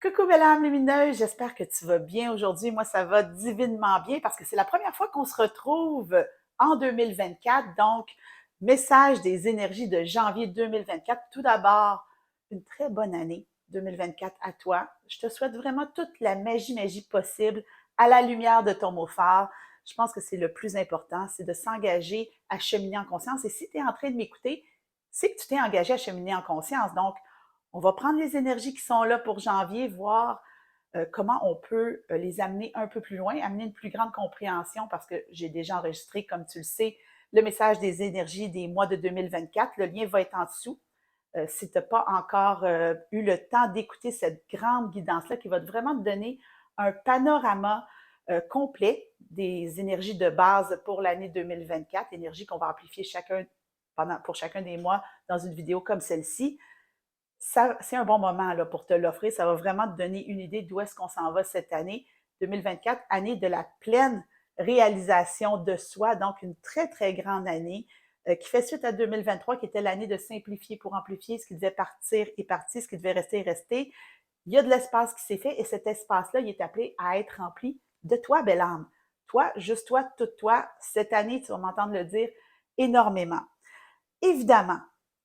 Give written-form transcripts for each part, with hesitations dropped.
Coucou belle âme lumineuse, j'espère que tu vas bien aujourd'hui. Moi, ça va divinement bien parce que c'est la première fois qu'on se retrouve en 2024. Donc, message des énergies de janvier 2024. Tout d'abord, une très bonne année 2024 à toi. Je te souhaite vraiment toute la magie possible à la lumière de ton mot phare. Je pense que c'est le plus important, c'est de s'engager à cheminer en conscience. Et si tu es en train de m'écouter, c'est que tu t'es engagé à cheminer en conscience. Donc, on va prendre les énergies qui sont là pour janvier, voir comment on peut les amener un peu plus loin, amener une plus grande compréhension, parce que j'ai déjà enregistré, comme tu le sais, le message des énergies des mois de 2024. Le lien va être en dessous. Si tu n'as pas encore eu le temps d'écouter cette grande guidance-là qui va vraiment te donner un panorama complet des énergies de base pour l'année 2024, énergies qu'on va amplifier pour chacun des mois dans une vidéo comme celle-ci. C'est un bon moment là, pour te l'offrir. Ça va vraiment te donner une idée d'où est-ce qu'on s'en va cette année 2024, année de la pleine réalisation de soi, donc une très grande année qui fait suite à 2023, qui était l'année de simplifier pour amplifier. Ce qui devait partir est parti, ce qui devait rester est resté. Il y a de l'espace qui s'est fait et cet espace-là, il est appelé à être rempli de toi, belle âme. Toi, juste toi, toute toi. Cette année, tu vas m'entendre le dire énormément. Évidemment,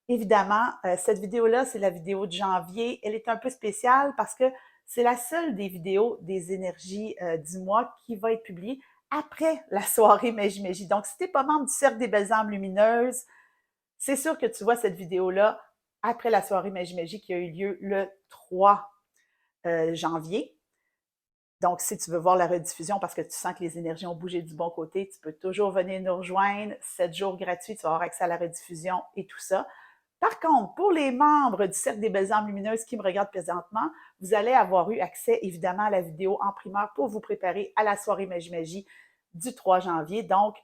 évidemment, cette vidéo-là, c'est la vidéo de janvier. Elle est un peu spéciale parce que c'est la seule des vidéos des énergies du mois qui va être publiée après la soirée Magie. Donc, si tu n'es pas membre du Cercle des Belles âmes lumineuses, c'est sûr que tu vois cette vidéo-là après la soirée Magie qui a eu lieu le 3 janvier. Donc, si tu veux voir la rediffusion parce que tu sens que les énergies ont bougé du bon côté, tu peux toujours venir nous rejoindre. 7 jours gratuits, tu vas avoir accès à la rediffusion et tout ça. Par contre, pour les membres du Cercle des Belles âmes lumineuses qui me regardent présentement, vous allez avoir eu accès évidemment à la vidéo en primeur pour vous préparer à la soirée Magie du 3 janvier. Donc,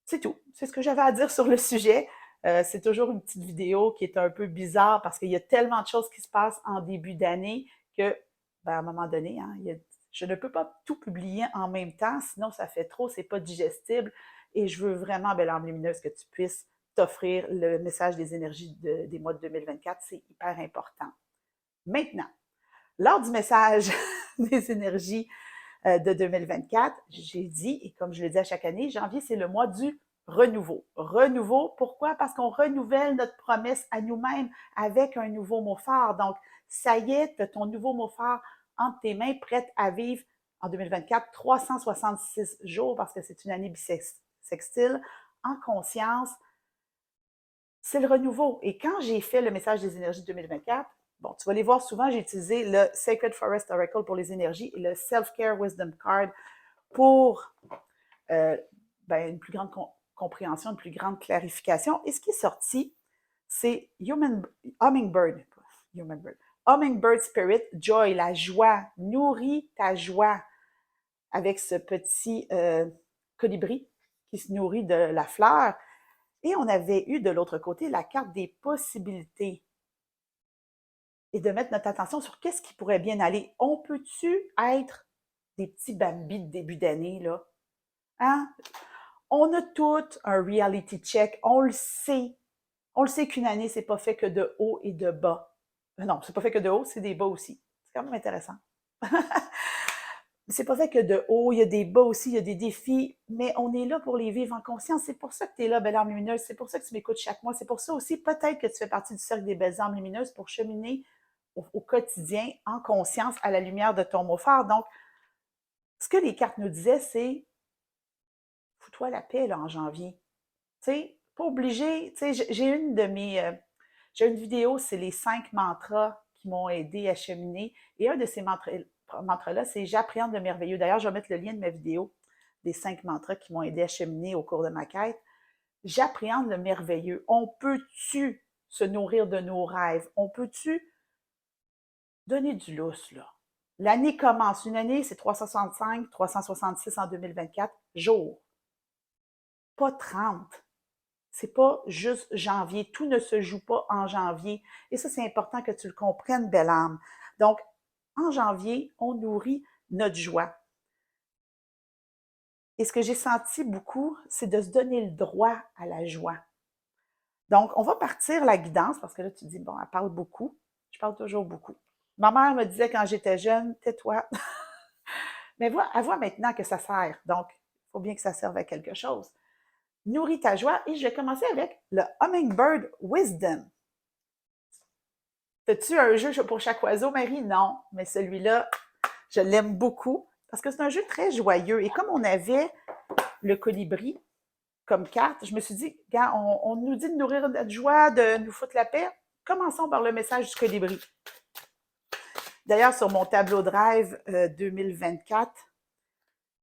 c'est tout. C'est ce que j'avais à dire sur le sujet. C'est toujours une petite vidéo qui est un peu bizarre parce qu'il y a tellement de choses qui se passent en début d'année que, ben, à un moment donné, hein, je ne peux pas tout publier en même temps, sinon ça fait trop, c'est pas digestible. Et je veux vraiment, belle âme lumineuse, que tu puisses t'offrir le message des énergies des mois de 2024. C'est hyper important. Maintenant, lors du message des énergies de 2024, j'ai dit, et comme je le dis à chaque année, janvier, c'est le mois du renouveau. Renouveau, pourquoi? Parce qu'on renouvelle notre promesse à nous-mêmes avec un nouveau mot phare. Donc, ça y est, tu as ton nouveau mot phare entre tes mains, prête à vivre en 2024 366 jours, parce que c'est une année bissextile, en conscience. C'est le renouveau. Et quand j'ai fait le message des énergies 2024, bon, tu vas les voir souvent, j'ai utilisé le Sacred Forest Oracle pour les énergies et le Self-Care Wisdom Card pour euh, une plus grande compréhension, une plus grande clarification. Et ce qui est sorti, c'est Hummingbird, Hummingbird, Hummingbird Spirit, Joy, la joie. Nourris ta joie avec ce petit colibri qui se nourrit de la fleur. Et on avait eu de l'autre côté la carte des possibilités et de mettre notre attention sur qu'est-ce qui pourrait bien aller. On peut-tu être des petits bambis de début d'année, là? Hein? On a tout un reality check. On le sait. On le sait qu'une année, c'est pas fait que de haut et de bas. Non, c'est pas fait que de haut, c'est des bas aussi. C'est quand même intéressant. C'est pas fait que de haut, il y a des bas aussi, il y a des défis, mais on est là pour les vivre en conscience. C'est pour ça que tu es là, belle âme lumineuse. C'est pour ça que tu m'écoutes chaque mois. C'est pour ça aussi, peut-être que tu fais partie du cercle des belles âmes lumineuses pour cheminer au quotidien en conscience à la lumière de ton mot phare. Donc, ce que les cartes nous disaient, c'est fous-toi la paix là, en janvier. Tu sais, pas obligé. Tu sais, j'ai une de mes. J'ai une vidéo, c'est les 5 mantras qui m'ont aidé à cheminer. Et un de ces mantras-là, c'est J'appréhende le merveilleux. D'ailleurs, je vais mettre le lien de ma vidéo des 5 mantras qui m'ont aidé à cheminer au cours de ma quête. J'appréhende le merveilleux. On peut-tu se nourrir de nos rêves? On peut-tu donner du lousse, là? L'année commence. Une année, c'est 365, 366 en 2024 jours. Pas 30. C'est pas juste janvier. Tout ne se joue pas en janvier. Et ça, c'est important que tu le comprennes, belle âme. Donc, en janvier, on nourrit notre joie. Et ce que j'ai senti beaucoup, c'est de se donner le droit à la joie. Donc, on va partir la guidance, parce que là, tu dis, bon, elle parle beaucoup. Je parle toujours beaucoup. Ma mère me disait quand j'étais jeune, tais-toi. Mais elle voit maintenant que ça sert. Donc, il faut bien que ça serve à quelque chose. Nourris ta joie. Et je vais commencer avec le Hummingbird Wisdom. As-tu un jeu pour chaque oiseau, Marie? Non, mais celui-là, je l'aime beaucoup parce que c'est un jeu très joyeux. Et comme on avait le colibri comme carte, je me suis dit, quand on nous dit de nourrir notre joie, de nous foutre la paix, commençons par le message du colibri. D'ailleurs, sur mon tableau Drive 2024,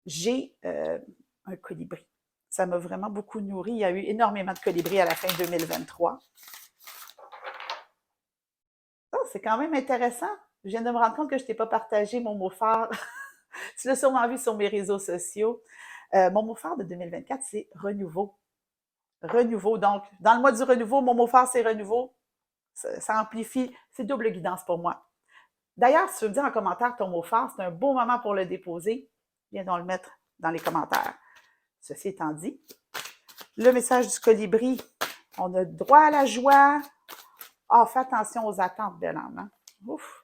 j'ai un colibri. Ça m'a vraiment beaucoup nourri. Il y a eu énormément de colibris à la fin 2023. Oh, c'est quand même intéressant. Je viens de me rendre compte que je t'ai pas partagé mon mot phare. Tu l'as sûrement vu sur mes réseaux sociaux. Mon mot phare de 2024, c'est renouveau. Renouveau. Donc, dans le mois du renouveau, mon mot phare, c'est renouveau. Ça amplifie. C'est double guidance pour moi. D'ailleurs, si tu veux me dire en commentaire ton mot phare, c'est un beau moment pour le déposer. Viens donc le mettre dans les commentaires. Ceci étant dit, le message du colibri, on a droit à la joie. Ah, fais attention aux attentes, belle âme. Hein? Ouf.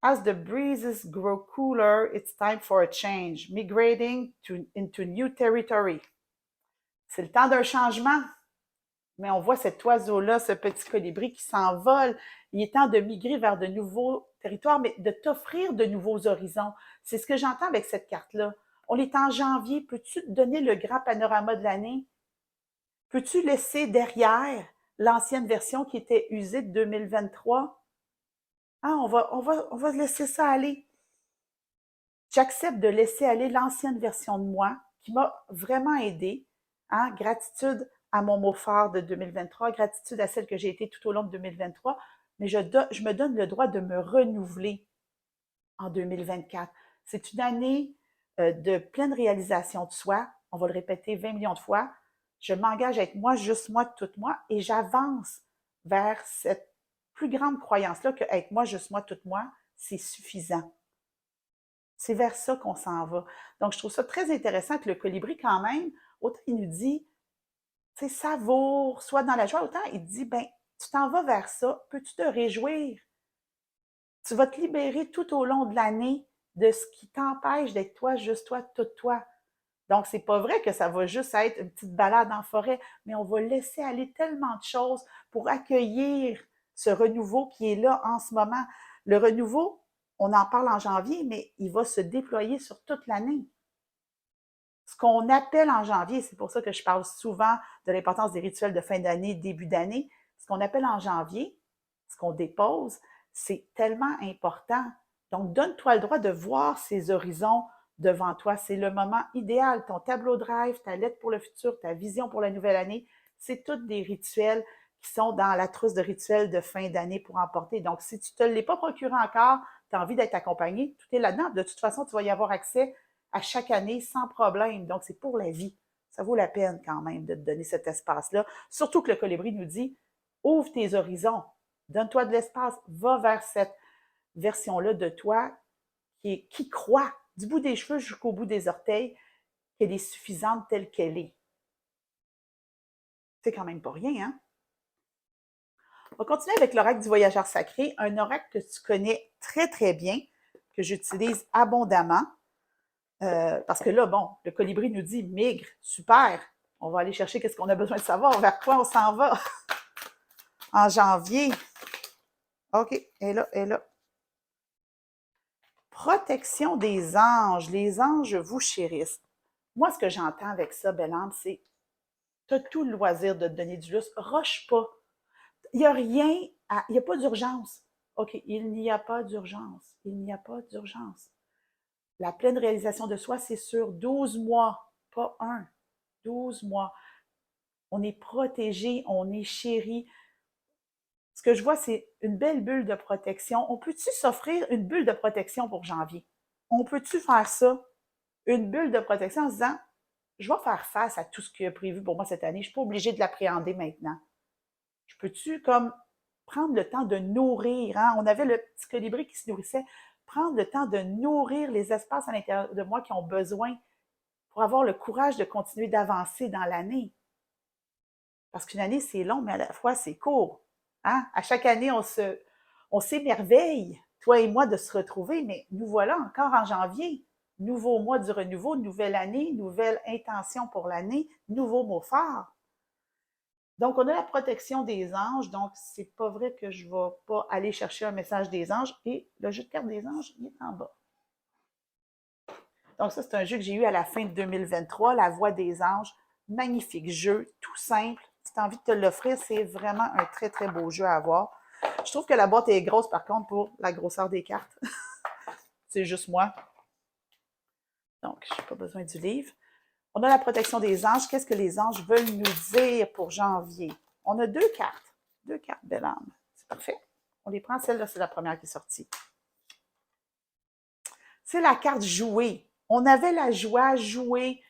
As the breezes grow cooler, it's time for a change, migrating into new territory. C'est le temps d'un changement. Mais on voit cet oiseau-là, ce petit colibri qui s'envole. Il est temps de migrer vers de nouveaux territoires, mais de t'offrir de nouveaux horizons. C'est ce que j'entends avec cette carte-là. On est en janvier. Peux-tu te donner le grand panorama de l'année? Peux-tu laisser derrière l'ancienne version qui était usée de 2023? Ah, on va laisser ça aller. J'accepte de laisser aller l'ancienne version de moi qui m'a vraiment aidé. Hein? Gratitude à mon mot phare de 2023, gratitude à celle que j'ai été tout au long de 2023, mais je me donne le droit de me renouveler en 2024. C'est une année de pleine réalisation de soi. On va le répéter 20 millions de fois. Je m'engage à être moi, juste moi, toute moi, et j'avance vers cette plus grande croyance-là que être moi, juste moi, toute moi, c'est suffisant. C'est vers ça qu'on s'en va. Donc, je trouve ça très intéressant que le colibri, quand même, autant il nous dit, tu sais, savoure, sois dans la joie, autant il dit, ben, tu t'en vas vers ça, peux-tu te réjouir? Tu vas te libérer tout au long de l'année de ce qui t'empêche d'être toi, juste toi, tout toi. Donc, c'est pas vrai que ça va juste être une petite balade en forêt, mais on va laisser aller tellement de choses pour accueillir ce renouveau qui est là en ce moment. Le renouveau, on en parle en janvier, mais il va se déployer sur toute l'année. Ce qu'on appelle en janvier, c'est pour ça que je parle souvent de l'importance des rituels de fin d'année, début d'année, ce qu'on appelle en janvier, ce qu'on dépose, c'est tellement important. Donc, donne-toi le droit de voir ces horizons devant toi. C'est le moment idéal. Ton tableau Drive, ta lettre pour le futur, ta vision pour la nouvelle année, c'est tous des rituels qui sont dans la trousse de rituels de fin d'année pour emporter. Donc, si tu ne te l'es pas procuré encore, tu as envie d'être accompagné, tout est là-dedans. De toute façon, tu vas y avoir accès à chaque année sans problème. Donc, c'est pour la vie. Ça vaut la peine quand même de te donner cet espace-là. Surtout que le colibri nous dit, ouvre tes horizons, donne-toi de l'espace, va vers cette version-là de toi qui croit du bout des cheveux jusqu'au bout des orteils qu'elle est suffisante telle qu'elle est. C'est quand même pas rien, hein? On va continuer avec l'oracle du voyageur sacré, un oracle que tu connais très, très bien, que j'utilise abondamment. Parce que là, bon, le colibri nous dit migre, super. On va aller chercher qu'est-ce qu'on a besoin de savoir, vers quoi on s'en va en janvier. OK, elle est là, elle est là. Protection des anges. Les anges vous chérissent. Moi, ce que j'entends avec ça, belle âme, c'est tu as tout le loisir de te donner du lustre. Roche pas. Il n'y a rien, il n'y a pas d'urgence. OK, il n'y a pas d'urgence. Il n'y a pas d'urgence. La pleine réalisation de soi, c'est sur 12 mois, pas un. 12 mois. On est protégé, on est chéri. Ce que je vois, c'est une belle bulle de protection. On peut-tu s'offrir une bulle de protection pour janvier? On peut-tu faire ça? Une bulle de protection en se disant, je vais faire face à tout ce qui est prévu pour moi cette année. Je ne suis pas obligée de l'appréhender maintenant. Je peux-tu comme prendre le temps de nourrir? Hein? On avait le petit colibri qui se nourrissait. Prendre le temps de nourrir les espaces à l'intérieur de moi qui ont besoin pour avoir le courage de continuer d'avancer dans l'année. Parce qu'une année, c'est long, mais à la fois, c'est court. Hein? À chaque année, on s'émerveille, toi et moi, de se retrouver, mais nous voilà encore en janvier. Nouveau mois du renouveau, nouvelle année, nouvelle intention pour l'année, nouveau mot fort. Donc, on a la protection des anges. Donc, c'est pas vrai que je ne vais pas aller chercher un message des anges. Et le jeu de cartes des anges, il est en bas. Donc, ça, c'est un jeu que j'ai eu à la fin de 2023, La Voix des anges. Magnifique jeu, tout simple. Si tu as envie de te l'offrir, c'est vraiment un très, très beau jeu à avoir. Je trouve que la boîte est grosse, par contre, pour la grosseur des cartes. C'est juste moi. Donc, je n'ai pas besoin du livre. On a la protection des anges. Qu'est-ce que les anges veulent nous dire pour janvier? On a deux cartes. Deux cartes, belle âme. C'est parfait. On les prend. Celle-là, c'est la première qui est sortie. C'est la carte jouer. On avait la joie, jouer.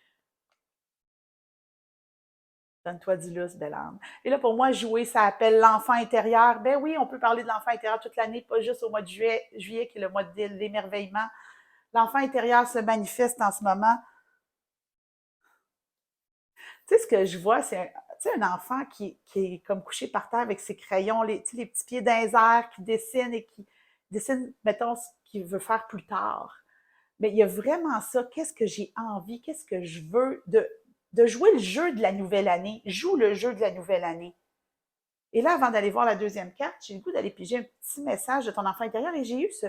Donne-toi du lousse, belle âme. Et là, pour moi, jouer, ça appelle l'enfant intérieur. Ben oui, on peut parler de l'enfant intérieur toute l'année, pas juste au mois de juillet qui est le mois de l'émerveillement. L'enfant intérieur se manifeste en ce moment. Tu sais, ce que je vois, c'est un enfant qui est comme couché par terre avec ses crayons, les petits pieds dans les airs, qui dessine et qui dessine, mettons, ce qu'il veut faire plus tard. Mais il y a vraiment ça. Qu'est-ce que j'ai envie? Qu'est-ce que je veux de jouer le jeu de la nouvelle année? Joue le jeu de la nouvelle année. Et là, avant d'aller voir la deuxième carte, j'ai le goût d'aller piger un petit message de ton enfant intérieur et j'ai eu ce...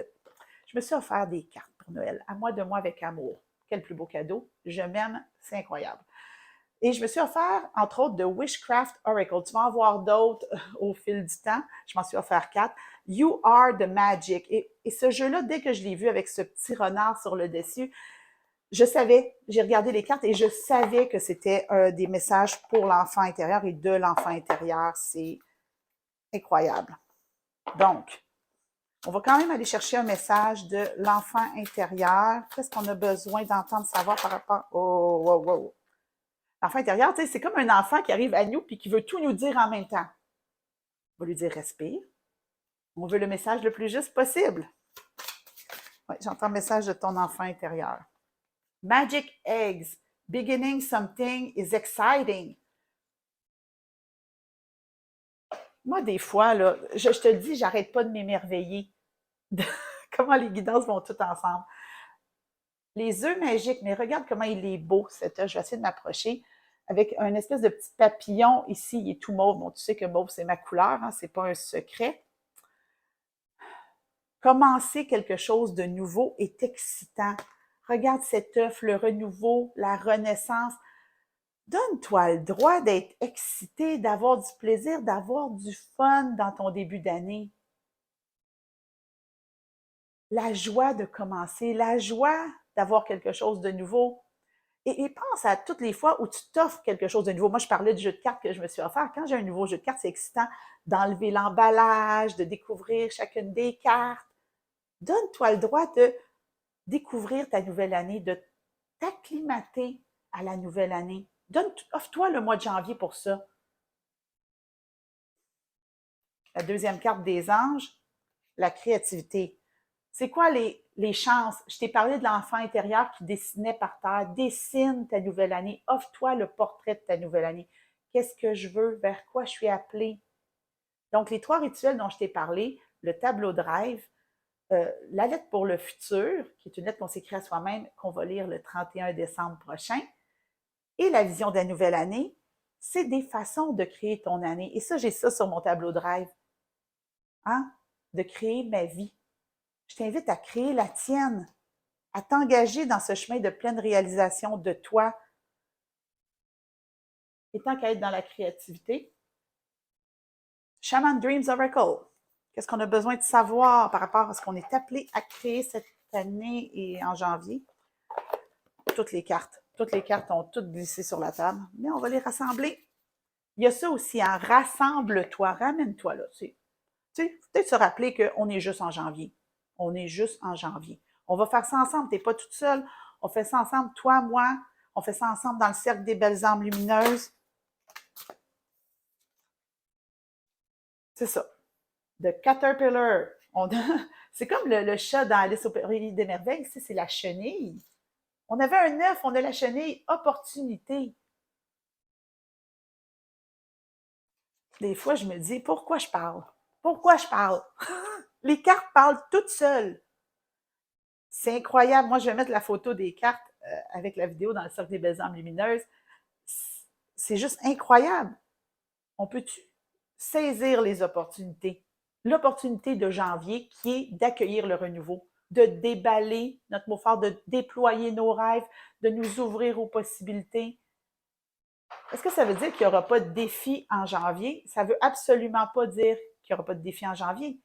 Je me suis offert des cartes pour Noël, à moi de moi avec amour. Quel plus beau cadeau. Je m'aime, c'est incroyable. Et je me suis offert, entre autres, de Wishcraft Oracle. Tu vas en voir d'autres au fil du temps. Je m'en suis offert 4. You are the magic. Et ce jeu-là, dès que je l'ai vu avec ce petit renard sur le dessus, je savais, j'ai regardé les cartes et je savais que c'était des messages pour l'enfant intérieur et de l'enfant intérieur. C'est incroyable. Donc, on va quand même aller chercher un message de l'enfant intérieur. Qu'est-ce qu'on a besoin d'entendre savoir par rapport... Oh, wow, wow. L'enfant intérieur, tu sais, c'est comme un enfant qui arrive à nous puis qui veut tout nous dire en même temps. On va lui dire respire. On veut le message le plus juste possible. Oui, j'entends le message de ton enfant intérieur. Magic eggs. Beginning something is exciting. Moi, des fois, là, je te le dis, j'arrête pas de m'émerveiller de comment les guidances vont toutes ensemble. Les œufs magiques, mais regarde comment il est beau, cet œuf. Je vais essayer de m'approcher avec un espèce de petit papillon ici. Il est tout mauve. Bon, tu sais que mauve, c'est ma couleur, hein, c'est pas un secret. Commencer quelque chose de nouveau est excitant. Regarde cet œuf, le renouveau, la renaissance. Donne-toi le droit d'être excité, d'avoir du plaisir, d'avoir du fun dans ton début d'année. La joie de commencer, la joie d'avoir quelque chose de nouveau. Et pense à toutes les fois où tu t'offres quelque chose de nouveau. Moi, je parlais du jeu de cartes que je me suis offert. Quand j'ai un nouveau jeu de cartes, c'est excitant d'enlever l'emballage, de découvrir chacune des cartes. Donne-toi le droit de découvrir ta nouvelle année, de t'acclimater à la nouvelle année. Offre-toi le mois de janvier pour ça. La deuxième carte des anges, la créativité. C'est quoi les chances? Je t'ai parlé de l'enfant intérieur qui dessinait par terre. Dessine ta nouvelle année. Offre-toi le portrait de ta nouvelle année. Qu'est-ce que je veux? Vers quoi je suis appelée? Donc, les 3 rituels dont je t'ai parlé, le tableau de rêve, la lettre pour le futur, qui est une lettre qu'on s'écrit à soi-même, qu'on va lire le 31 décembre prochain, et la vision de la nouvelle année, c'est des façons de créer ton année. Et ça, j'ai ça sur mon tableau de rêve. Hein? De créer ma vie. Je t'invite à créer la tienne, à t'engager dans ce chemin de pleine réalisation de toi. Et tant qu'à être dans la créativité, Shaman Dreams Oracle. Qu'est-ce qu'on a besoin de savoir par rapport à ce qu'on est appelé à créer cette année et en janvier? Toutes les cartes. Toutes les cartes ont toutes glissé sur la table, mais on va les rassembler. Il y a ça aussi, hein? Rassemble-toi, ramène-toi là. Tu sais, peut-être se rappeler qu'on est juste en janvier. On est juste en janvier. On va faire ça ensemble, tu n'es pas toute seule. On fait ça ensemble, toi, moi. On fait ça ensemble dans le cercle des belles âmes lumineuses. C'est ça. The Caterpillar. C'est comme le chat dans Alice au Pays des Merveilles, c'est la chenille. On avait un œuf, on a la chenille. Opportunité. Des fois, je me dis, pourquoi je parle? Pourquoi je parle? Les cartes parlent toutes seules. C'est incroyable. Moi, je vais mettre la photo des cartes avec la vidéo dans le cercle des belles âmes lumineuses. C'est juste incroyable. On peut-tu saisir les opportunités? L'opportunité de janvier qui est d'accueillir le renouveau, de déballer notre mot fort, de déployer nos rêves, de nous ouvrir aux possibilités. Est-ce que ça veut dire qu'il n'y aura pas de défi en janvier? Ça ne veut absolument pas dire qu'il n'y aura pas de défi en janvier.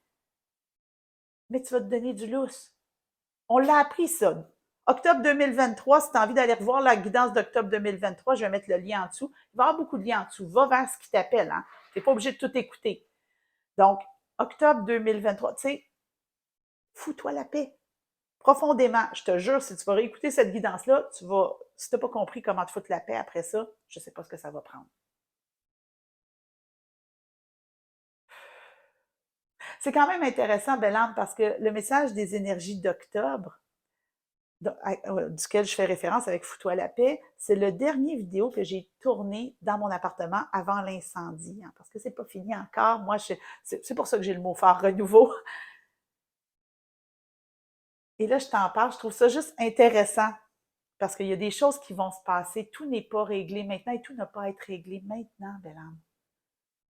Mais tu vas te donner du lousse. On l'a appris, ça. Octobre 2023, si tu as envie d'aller revoir la guidance d'octobre 2023, je vais mettre le lien en dessous. Il va y avoir beaucoup de liens en dessous. Va vers ce qui t'appelle. Hein? Tu n'es pas obligé de tout écouter. Donc, octobre 2023, tu sais, fous-toi la paix. Profondément, je te jure, si tu vas réécouter cette guidance-là, si tu n'as pas compris comment te foutre la paix après ça, je ne sais pas ce que ça va prendre. C'est quand même intéressant, Bellam, parce que le message des énergies d'octobre, duquel je fais référence avec Fous-toi la paix, c'est le dernier vidéo que j'ai tourné dans mon appartement avant l'incendie, hein, parce que c'est pas fini encore. Moi, c'est pour ça que j'ai le mot fort renouveau. Et là, je t'en parle, je trouve ça juste intéressant, parce qu'il y a des choses qui vont se passer. Tout n'est pas réglé maintenant et tout n'a pas à être réglé maintenant, belle âme.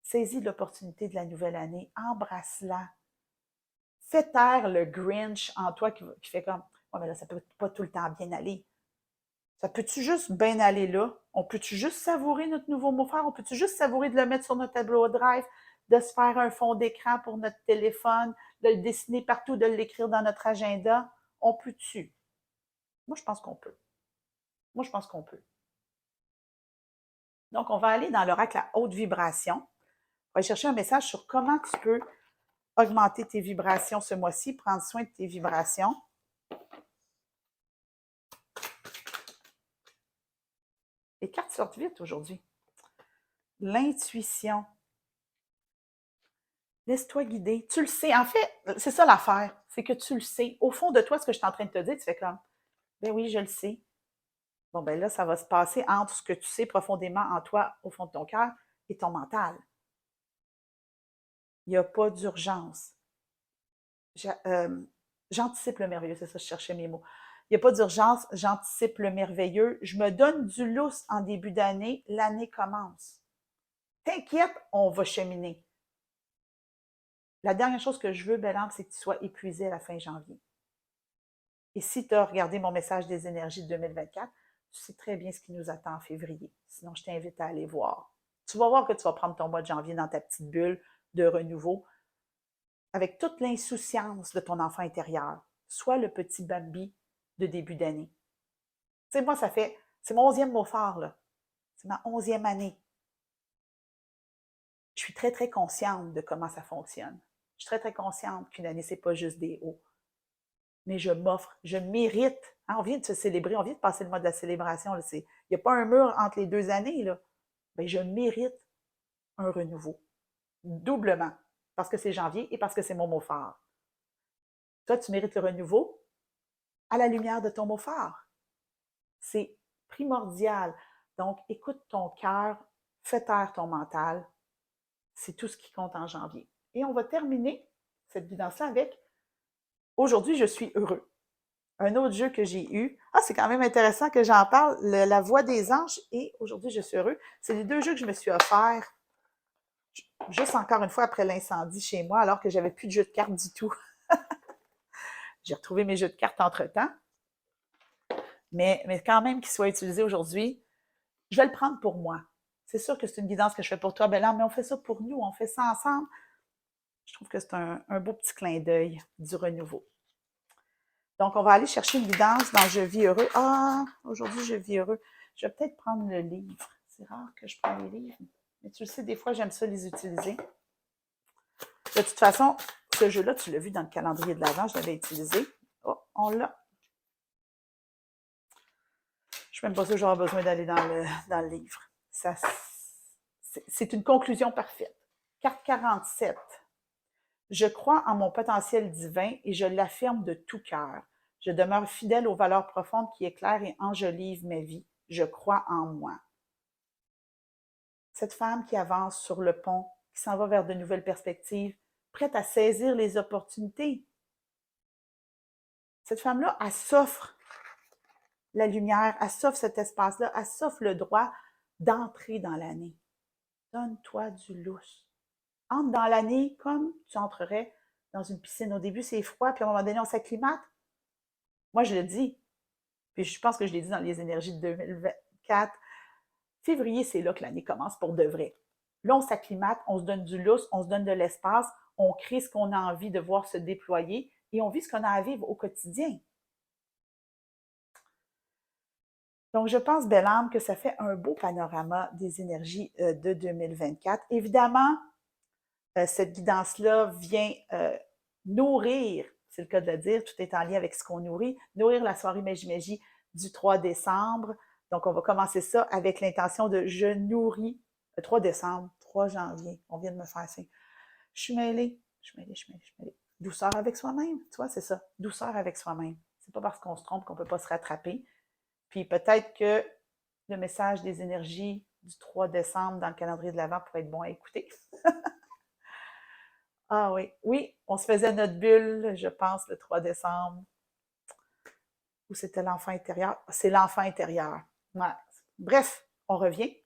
Saisis l'opportunité de la nouvelle année, embrasse-la. Fais taire le Grinch en toi qui fait comme « Ouais, mais là, ça peut pas tout le temps bien aller. » Ça peut-tu juste bien aller là? On peut-tu juste savourer notre nouveau mot fort? On peut-tu juste savourer de le mettre sur notre tableau de drive, de se faire un fond d'écran pour notre téléphone, de le dessiner partout, de l'écrire dans notre agenda? On peut-tu? Moi, je pense qu'on peut. Moi, je pense qu'on peut. Donc, on va aller dans l'oracle à haute vibration. On va chercher un message sur comment tu peux augmenter tes vibrations ce mois-ci, prendre soin de tes vibrations. Les cartes sortent vite aujourd'hui. L'intuition. Laisse-toi guider. Tu le sais. En fait, c'est ça l'affaire. C'est que tu le sais. Au fond de toi, ce que je suis en train de te dire, tu fais comme, ben oui, je le sais. Bon, ben là, ça va se passer entre ce que tu sais profondément en toi, au fond de ton cœur, et ton mental. Il n'y a pas d'urgence. J'anticipe le merveilleux, c'est ça, je cherchais mes mots. Il n'y a pas d'urgence, j'anticipe le merveilleux. Je me donne du lousse en début d'année, l'année commence. T'inquiète, on va cheminer. La dernière chose que je veux, belle âme, c'est que tu sois épuisé à la fin janvier. Et si tu as regardé mon message des énergies de 2024, tu sais très bien ce qui nous attend en février. Sinon, je t'invite à aller voir. Tu vas voir que tu vas prendre ton mois de janvier dans ta petite bulle de renouveau avec toute l'insouciance de ton enfant intérieur. Sois le petit Bambi de début d'année. Tu sais, moi, c'est mon 11e mot fort, là. C'est ma 11e année. Je suis très, très consciente de comment ça fonctionne. Je suis très, très consciente qu'une année, c'est pas juste des hauts. Mais je m'offre, je mérite. Hein, on vient de se célébrer, on vient de passer le mois de la célébration. Il n'y a pas un mur entre les 2 années. Là. Ben, je mérite un renouveau. Doublement. Parce que c'est janvier et parce que c'est mon mot fort. Toi, tu mérites le renouveau à la lumière de ton mot fort. C'est primordial. Donc, écoute ton cœur, fais taire ton mental. C'est tout ce qui compte en janvier. Et on va terminer cette guidance-là avec aujourd'hui, je suis heureux. Un autre jeu que j'ai eu. Ah, c'est quand même intéressant que j'en parle. La voix des anges et aujourd'hui, je suis heureux. C'est les 2 jeux que je me suis offerts juste encore une fois après l'incendie chez moi, alors que j'avais plus de jeux de cartes du tout. J'ai retrouvé mes jeux de cartes entre-temps. Mais quand même qu'ils soient utilisés aujourd'hui, je vais le prendre pour moi. C'est sûr que c'est une guidance que je fais pour toi, Bellan, mais on fait ça pour nous, on fait ça ensemble. Je trouve que c'est un beau petit clin d'œil du renouveau. Donc, on va aller chercher une guidance dans Je vis heureux. Ah, aujourd'hui, je vis heureux. Je vais peut-être prendre le livre. C'est rare que je prenne les livres. Mais tu le sais, des fois, j'aime ça les utiliser. De toute façon, ce jeu-là, tu l'as vu dans le calendrier de l'Avent, je l'avais utilisé. Oh, on l'a. Je ne suis même pas sûre que j'aurai besoin d'aller dans le livre. C'est une conclusion parfaite. Carte 47. Je crois en mon potentiel divin et je l'affirme de tout cœur. Je demeure fidèle aux valeurs profondes qui éclairent et enjolivent ma vie. Je crois en moi. Cette femme qui avance sur le pont, qui s'en va vers de nouvelles perspectives, prête à saisir les opportunités. Cette femme-là, elle s'offre la lumière, elle s'offre cet espace-là, elle s'offre le droit d'entrer dans l'année. Donne-toi du lousse. Entre dans l'année comme tu entrerais dans une piscine. Au début, c'est froid, puis à un moment donné, on s'acclimate. Moi, je le dis, puis je pense que je l'ai dit dans les énergies de 2024. Février, c'est là que l'année commence pour de vrai. Là, on s'acclimate, on se donne du lousse, on se donne de l'espace, on crée ce qu'on a envie de voir se déployer et on vit ce qu'on a à vivre au quotidien. Donc, je pense, belle âme, que ça fait un beau panorama des énergies de 2024. Évidemment, cette guidance-là vient nourrir, c'est le cas de le dire, tout est en lien avec ce qu'on nourrit, nourrir la soirée Meji-Meji du 3 décembre. Donc, on va commencer ça avec l'intention de je nourris le 3 décembre, 3 janvier. On vient de me faire signe. Je suis mêlée, je suis mêlée, je suis mêlée, je suis mêlée. Douceur avec soi-même, tu vois, c'est ça. Douceur avec soi-même. C'est pas parce qu'on se trompe qu'on peut pas se rattraper. Puis peut-être que le message des énergies du 3 décembre dans le calendrier de l'Avent pourrait être bon à écouter. Ah oui, oui, on se faisait notre bulle, je pense, le 3 décembre. Ou c'était l'enfant intérieur? C'est l'enfant intérieur. Ouais. Bref, on revient.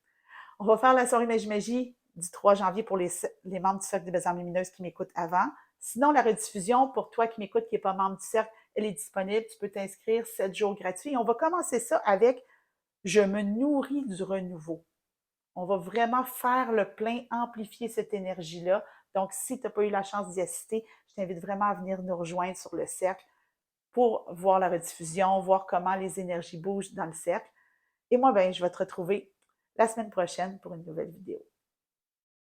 On va faire la soirée Magie-Magie du 3 janvier pour les membres du Cercle des Belles âmes lumineuses qui m'écoutent avant. Sinon, la rediffusion, pour toi qui m'écoute, qui n'est pas membre du Cercle, elle est disponible. Tu peux t'inscrire 7 jours gratuits. Et on va commencer ça avec « Je me nourris du renouveau ». On va vraiment faire le plein, amplifier cette énergie-là. Donc, si tu n'as pas eu la chance d'y assister, je t'invite vraiment à venir nous rejoindre sur le cercle pour voir la rediffusion, voir comment les énergies bougent dans le cercle. Et moi, ben, je vais te retrouver la semaine prochaine pour une nouvelle vidéo.